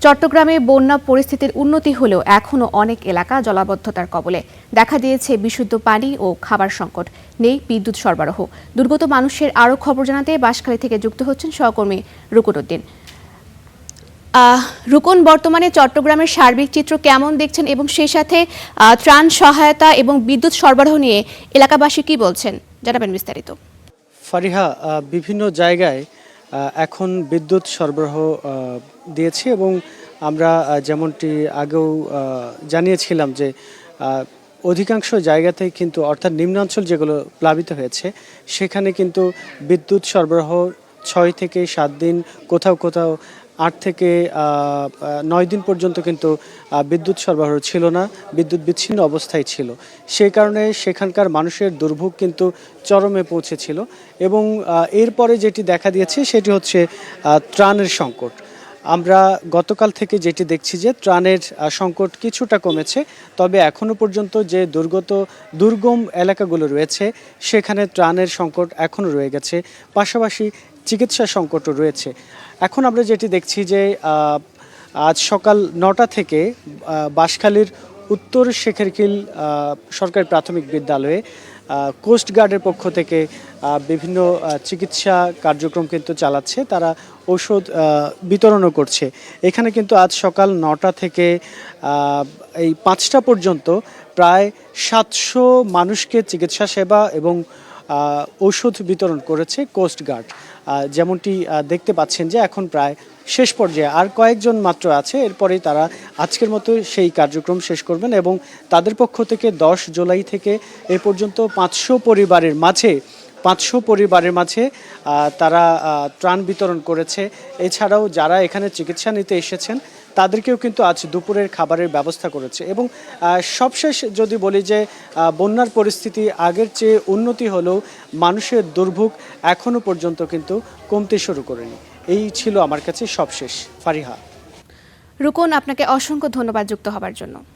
চট্টগ্রামে বন্যা পরিস্থিতির উন্নতি হলেও এখনও অনেক এলাকা জলাবদ্ধতার কবলে। দেখা দিয়েছে বিশুদ্ধ পানি ও খাবার সংকট, নেই বিদ্যুৎ সরবরাহ। দুর্গত মানুষের আরও খবর জানাতে বাঁশখালী থেকে যুক্ত হচ্ছেন সহকর্মী রুকুন উদ্দিন। রুকুন, বর্তমানে চট্টগ্রামের সার্বিক চিত্র কেমন দেখছেন এবং সেই সাথে ত্রাণ সহায়তা এবং বিদ্যুৎ সরবরাহ নিয়ে এলাকাবাসী কি বলছেন, জানাবেন বিস্তারিত। ফারিহা, বিভিন্ন জায়গায় এখন বিদ্যুৎ সরবরাহ দিয়েছে এবং আমরা যেমনটি আগেও জানিয়েছিলাম যে অধিকাংশ জায়গাতেই কিন্তু অর্থাৎ নিম্নাঞ্চল যেগুলো প্লাবিত হয়েছে সেখানে কিন্তু বিদ্যুৎ সরবরাহ 6 থেকে 7 দিন, কোথাও কোথাও 8 থেকে 9 দিন পর্যন্ত কিন্তু বিদ্যুৎ সরবরাহ ছিল না, বিদ্যুৎ বিচ্ছিন্ন অবস্থায় ছিল। সেই কারণে সেখানকার মানুষের দুর্ভোগ কিন্তু চরমে পৌঁছেছিল এবং এরপরে যেটি দেখা দিয়েছে সেটি হচ্ছে ত্রাণের সংকট। আমরা গতকাল থেকে যেটি দেখছি যে ত্রাণের সংকট কিছুটা কমেছে, তবে এখনও পর্যন্ত যে দুর্গম এলাকাগুলো রয়েছে সেখানে ত্রাণের সংকট এখনও রয়ে গেছে, পাশাপাশি চিকিৎসা সংকটও রয়েছে। এখন আমরা যেটি দেখছি যে আজ সকাল 9টা থেকে বাঁশখালীর উত্তর শেখেরখিল সরকারি প্রাথমিক বিদ্যালয়ে কোস্ট গার্ডের পক্ষ থেকে বিভিন্ন চিকিৎসা কার্যক্রম কিন্তু চালাচ্ছে, তারা ঔষধ বিতরণও করছে। এখানে কিন্তু আজ সকাল 9টা থেকে এই 5টা পর্যন্ত প্রায় 700 মানুষকে চিকিৎসা সেবা এবং ঔষধ বিতরণ করেছে কোস্ট গার্ড। যেমনটি দেখতে পাচ্ছেন যে এখন প্রায় শেষ পর্যায়ে আর কয়েকজন মাত্র আছে, এরপরেই তারা আজকের মতো সেই কার্যক্রম শেষ করবেন এবং তাদের পক্ষ থেকে 10 জুলাই থেকে এ পর্যন্ত 500 পরিবারের মাঝে তারা ত্রাণ বিতরণ করেছে। এছাড়াও যারা এখানে চিকিৎসা নিতে এসেছেন তাদেরকেও কিন্তু আজ দুপুরের খাবারের ব্যবস্থা করেছে এবং সবশেষ যদি বলি যে বন্যার পরিস্থিতি আগের চেয়ে উন্নতি হলেও মানুষের দুর্ভোগ এখনও পর্যন্ত কিন্তু কমতে শুরু করেনি। এই ছিল আমার কাছে সবশেষ। ফারিহা। রুকুন, আপনাকে অসংখ্য ধন্যবাদ যুক্ত হবার জন্য।